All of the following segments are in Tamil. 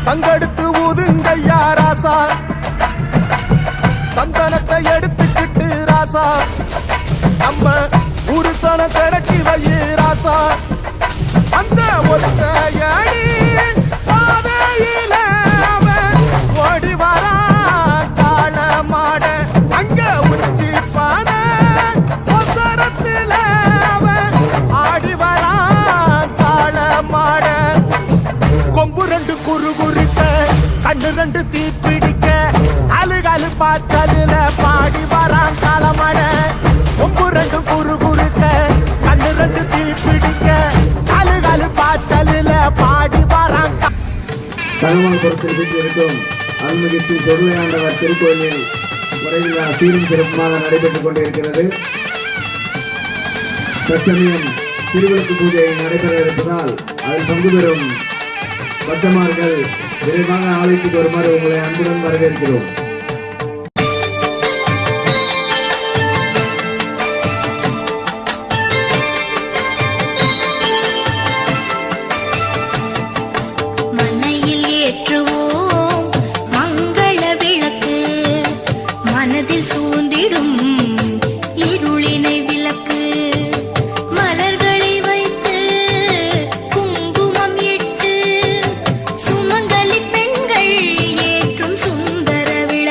சங்கெடுத்து ஊதுங்கய்யா ராசா, சந்தனத்தை எடுத்துக்கிட்டு ராசா, நம்ம புருஷன திரட்டி வையே ராசா. அந்த ஒத்தையடி பாதையில அவன் ஓடி வரா கால மாட, அங்க உச்சி பான ஒசரத்துல அவன் ஆடி வரா கால மாட. கொம்பு ரெண்டு குறு குறுக்க, கண்ணு ரெண்டு தீப்பிடிக்க, அழுகாலு பாச்சலில பாடி வரான் காலமட. கொம்பு ரெண்டு குறு குறுக்க, கண்ணு ரெண்டு தீப்பிடிக்க, அழுகாலு பாச்சலில பாடி வரான். தகவல்புரத்தில் வீட்டிலிருக்கும் அருள்மிகு ஸ்ரீ தொழுவையாண்டவர் திருக்கோயிலில் முறையில் சீரும் சிறப்புமாக நடைபெற்றுக் கொண்டிருக்கிறது. தற்சமயம் திருவிளக்கு பூஜை நடைபெற இருப்பதால் அதில் பங்கு பெறும் பக்தமார்கள் விரைவாக ஆலயத்துக்கு வருமாறு உங்களை அன்புடன் வரவேற்கிறோம். மனையில் ஏற்றுவோம் மங்கள விளக்கு, மனதில் சூழ்ந்திடும் இருளினை விளக்கு. மலர்களை வைத்து குங்குமம் இட்டு சுமங்கலி பெண்கள் ஏற்றும் சுந்தர விளக்கு.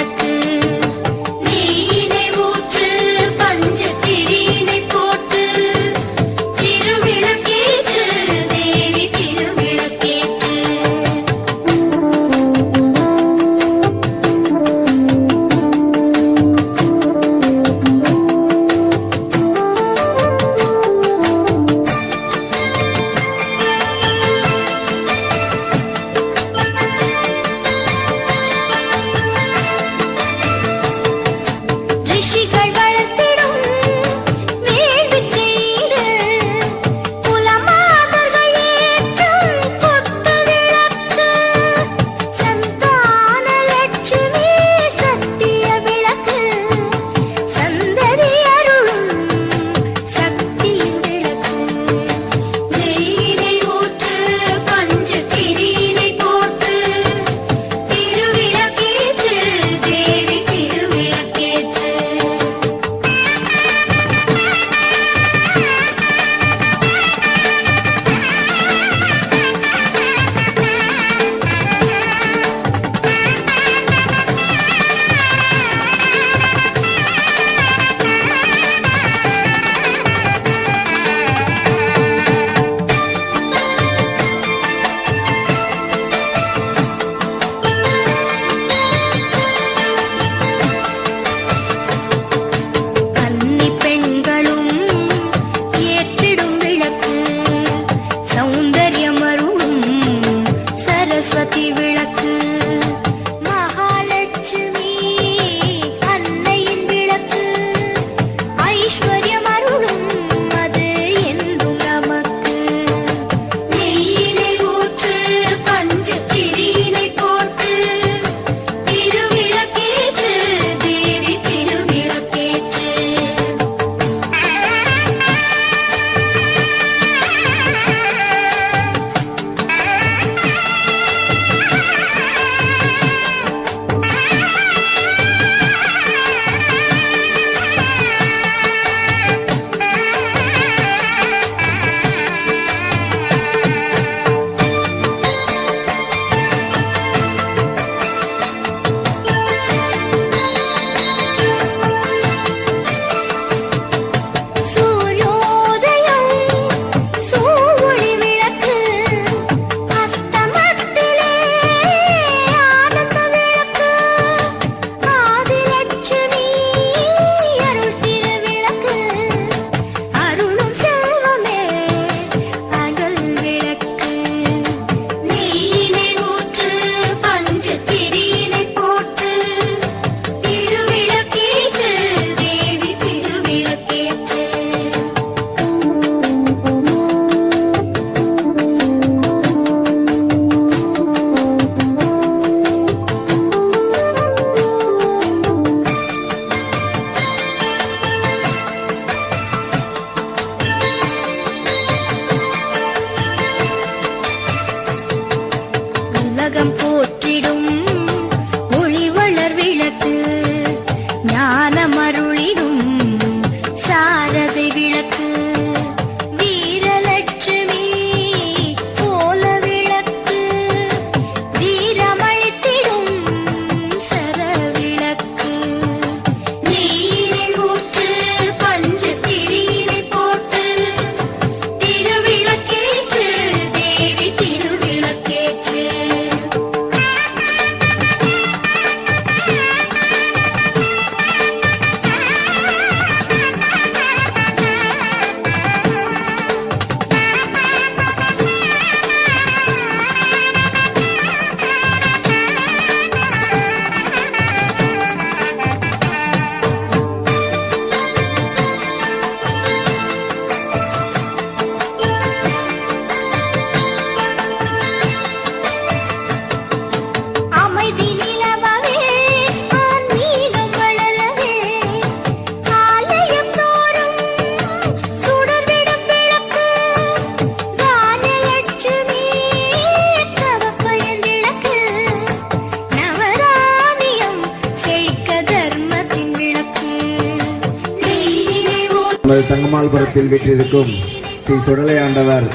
பெருமாள்புரத்தில் வீற்றிருக்கும் ஸ்ரீ சுடலை ஆண்டவர்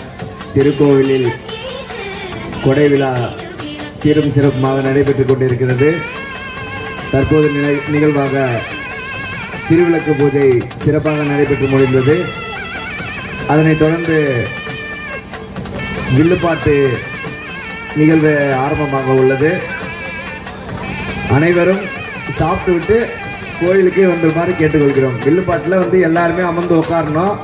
திருக்கோவிலில் கொடை விழா சீரும் சிறப்புமாக நடைபெற்றுக் கொண்டிருக்கிறது. தற்போது நிகழ்வாக திருவிளக்கு பூஜை சிறப்பாக நடைபெற்று முடிந்தது. அதனைத் தொடர்ந்து வில்லுப்பாட்டு நிகழ்வு ஆரம்பமாக உள்ளது. அனைவரும் சாப்பிட்டு விட்டு கோயிலுக்கே வந்துருமாறு கேட்டுக்கொள்கிறோம். வில்லுப்பாட்டில் எல்லாருமே அமர்ந்து உட்காரணும்.